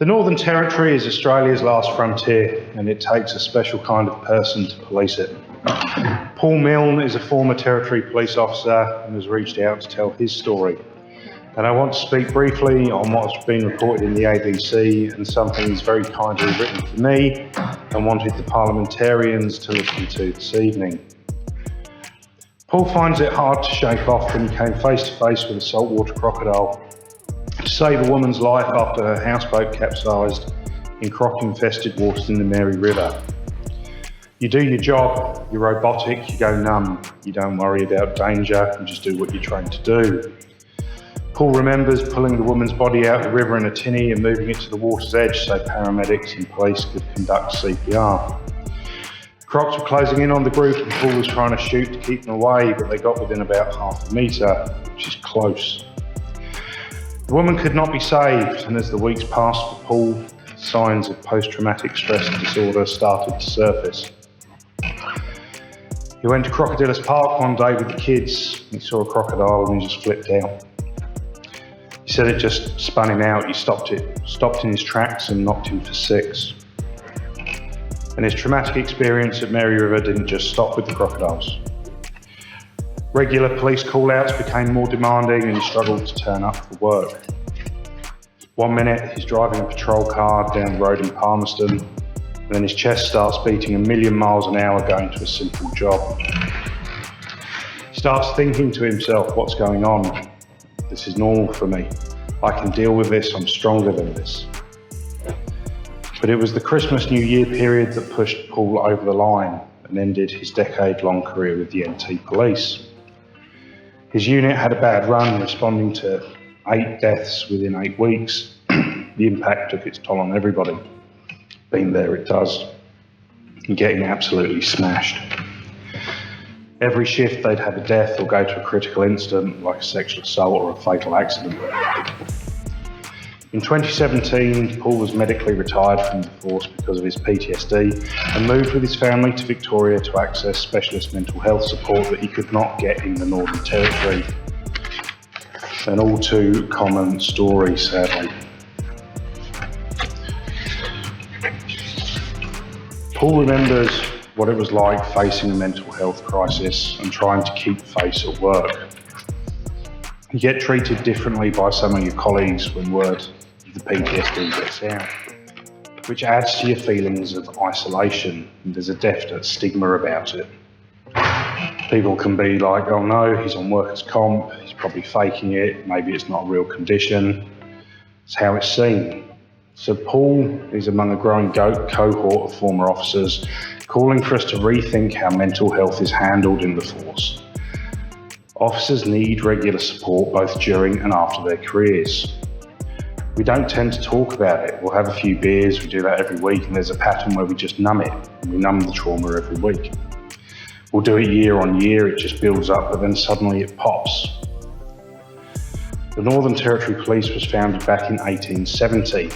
The Northern Territory is Australia's last frontier, and it takes a special kind of person to police it. Paul Milne is a former Territory police officer and has reached out to tell his story. And I want to speak briefly on what's been reported in the ABC and something he's very kindly written to me and wanted the parliamentarians to listen to this evening. Paul finds it hard to shake off when he came face to face with a saltwater crocodile to save a woman's life after her houseboat capsized in croc-infested waters in the Mary River. You do your job, you're robotic, you go numb, you don't worry about danger, you just do what you're trained to do. Paul remembers pulling the woman's body out of the river in a tinny and moving it to the water's edge so paramedics and police could conduct CPR. Crocs were closing in on the group and Paul was trying to shoot to keep them away, but they got within about half a metre, which is close. The woman could not be saved, and as the weeks passed for Paul, signs of post-traumatic stress disorder started to surface. He went to Crocodilus Park one day with the kids. He saw a crocodile and he just flipped out. He said it just spun him out. He stopped in his tracks and knocked him for 6. And his traumatic experience at Mary River didn't just stop with the crocodiles. Regular police call-outs became more demanding and he struggled to turn up for work. One minute he's driving a patrol car down the road in Palmerston, and then his chest starts beating 1,000,000 miles an hour going to a simple job. He starts thinking to himself, what's going on? This is normal for me. I can deal with this, I'm stronger than this. But it was the Christmas-New Year period that pushed Paul over the line and ended his decade-long career with the NT Police. His unit had a bad run, responding to 8 deaths within 8 weeks. The impact took its toll on everybody. Been there, it does. And getting absolutely smashed. Every shift they'd have a death or go to a critical incident like a sexual assault or a fatal accident. In 2017, Paul was medically retired from the force because of his PTSD and moved with his family to Victoria to access specialist mental health support that he could not get in the Northern Territory. An all too common story, sadly. Paul remembers what it was like facing a mental health crisis and trying to keep face at work. You get treated differently by some of your colleagues when word of the PTSD gets out, which adds to your feelings of isolation, and there's a definite stigma about it. People can be like, oh no, he's on workers' comp, he's probably faking it, maybe it's not a real condition. It's how it's seen. So Paul is among a growing cohort of former officers calling for us to rethink how mental health is handled in the force. Officers need regular support both during and after their careers. We don't tend to talk about it. We'll have a few beers, we do that every week, and there's a pattern where we just numb it. We numb the trauma every week. We'll do it year on year, it just builds up, but then suddenly it pops. The Northern Territory Police was founded back in 1870,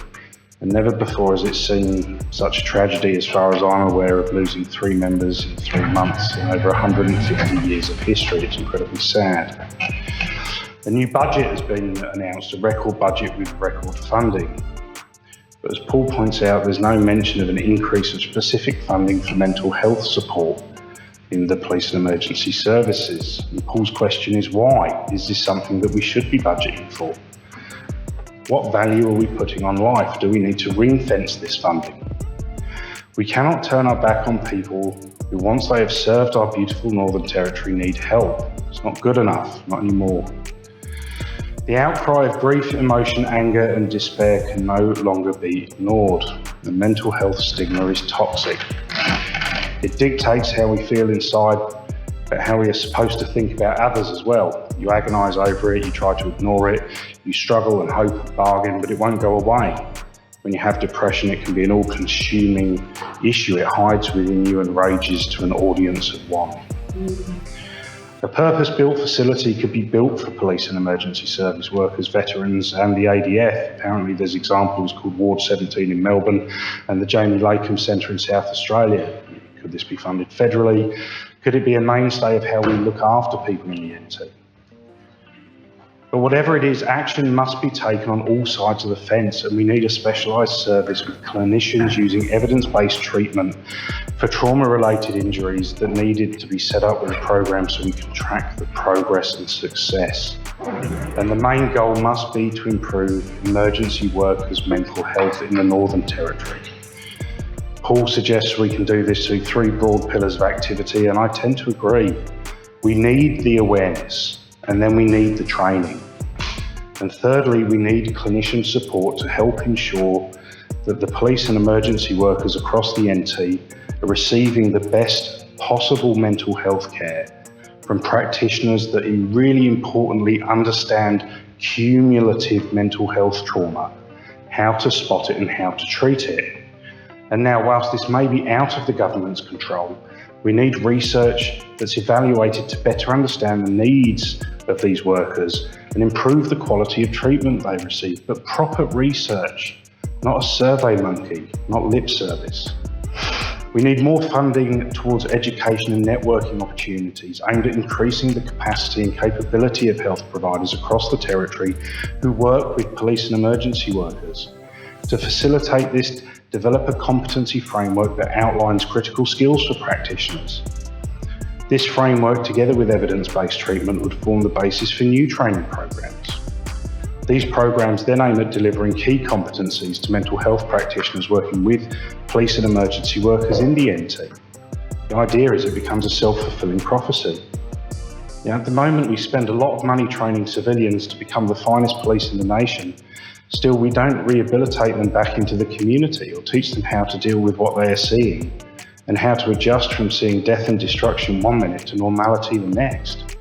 and never before has it seen such tragedy as far as I'm aware of losing 3 members in 3 months in over 150 years of history. It's incredibly sad. A new budget has been announced, a record budget with record funding. But as Paul points out, there's no mention of an increase of specific funding for mental health support in the police and emergency services. And Paul's question is why? Is this something that we should be budgeting for? What value are we putting on life? Do we need to ring fence this funding? We cannot turn our back on people who, once they have served our beautiful Northern Territory, need help. It's not good enough, not anymore. The outcry of grief, emotion, anger and despair can no longer be ignored. The mental health stigma is toxic. It dictates how we feel inside, but how we are supposed to think about others as well. You agonise over it, you try to ignore it, you struggle and hope and bargain, but it won't go away. When you have depression, it can be an all-consuming issue. It hides within you and rages to an audience of one. A purpose-built facility could be built for police and emergency service workers, veterans and the ADF. Apparently there's examples called Ward 17 in Melbourne and the Jamie Latham Centre in South Australia. Could this be funded federally? Could it be a mainstay of how we look after people in the NT? But whatever it is, action must be taken on all sides of the fence, and we need a specialised service with clinicians using evidence-based treatment for trauma-related injuries that needed to be set up with a program so we can track the progress and success. And the main goal must be to improve emergency workers' mental health in the Northern Territory. Paul suggests we can do this through 3 broad pillars of activity, and I tend to agree. We need the awareness, and then we need the training. And thirdly, we need clinician support to help ensure that the police and emergency workers across the NT are receiving the best possible mental health care from practitioners that really importantly understand cumulative mental health trauma, how to spot it and how to treat it. And now, whilst this may be out of the government's control, we need research that's evaluated to better understand the needs of these workers and improve the quality of treatment they receive, but proper research, not a survey monkey, not lip service. We need more funding towards education and networking opportunities aimed at increasing the capacity and capability of health providers across the Territory who work with police and emergency workers. To facilitate this, develop a competency framework that outlines critical skills for practitioners. This framework, together with evidence-based treatment, would form the basis for new training programs. These programs then aim at delivering key competencies to mental health practitioners working with police and emergency workers in the NT. The idea is it becomes a self-fulfilling prophecy. Now, at the moment, we spend a lot of money training civilians to become the finest police in the nation. Still, we don't rehabilitate them back into the community or teach them how to deal with what they are seeing and how to adjust from seeing death and destruction one minute to normality the next.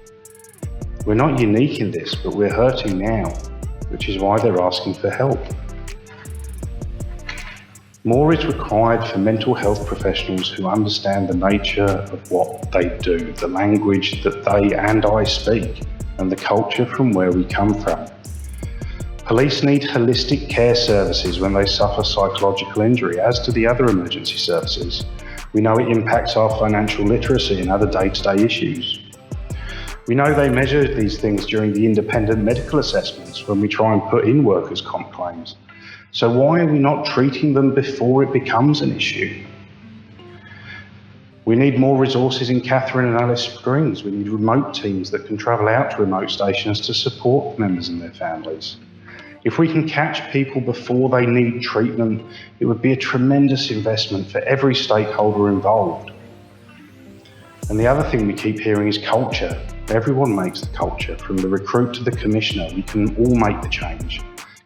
We're not unique in this, but we're hurting now, which is why they're asking for help. More is required for mental health professionals who understand the nature of what they do, the language that they and I speak, and the culture from where we come from. Police need holistic care services when they suffer psychological injury, as do the other emergency services. We know it impacts our financial literacy and other day-to-day issues. We know they measure these things during the independent medical assessments when we try and put in workers' comp claims. So why are we not treating them before it becomes an issue? We need more resources in Catherine and Alice Springs. We need remote teams that can travel out to remote stations to support members and their families. If we can catch people before they need treatment, it would be a tremendous investment for every stakeholder involved. And the other thing we keep hearing is culture. Everyone makes the culture, from the recruit to the commissioner. We can all make the change.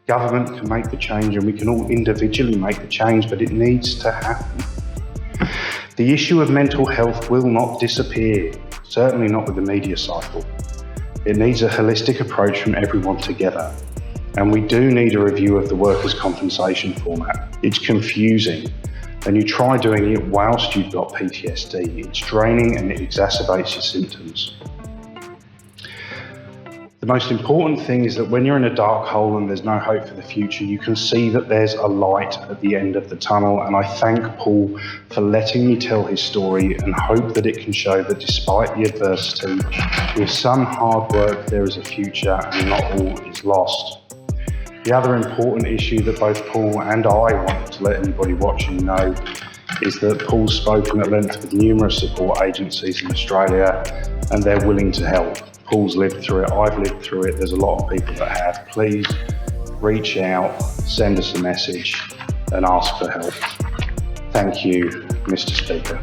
Government can make the change and we can all individually make the change, but it needs to happen. The issue of mental health will not disappear, certainly not with the media cycle. It needs a holistic approach from everyone together. And we do need a review of the workers' compensation format. It's confusing, and you try doing it whilst you've got PTSD. It's draining and it exacerbates your symptoms. The most important thing is that when you're in a dark hole and there's no hope for the future, you can see that there's a light at the end of the tunnel. And I thank Paul for letting me tell his story and hope that it can show that despite the adversity, with some hard work, there is a future and not all is lost. The other important issue that both Paul and I want to let anybody watching know is that Paul's spoken at length with numerous support agencies in Australia and they're willing to help. Paul's lived through it, I've lived through it, there's a lot of people that have. Please reach out, send us a message and ask for help. Thank you, Mr. Speaker.